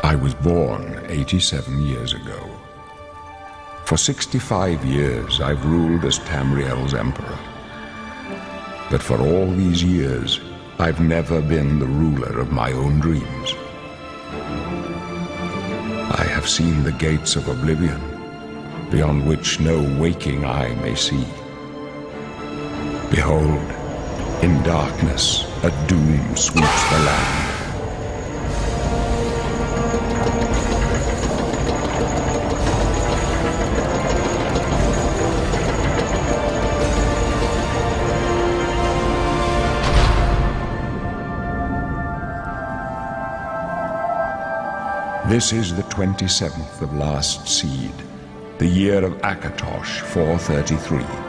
I was born 87 years ago. For 65 years I've ruled as Tamriel's emperor. But for all these years, I've never been the ruler of my own dreams. I have seen the gates of oblivion, beyond which no waking eye may see. Behold, in darkness, a doom sweeps the land. This is the 27th of last seed, the year of Akatosh 433.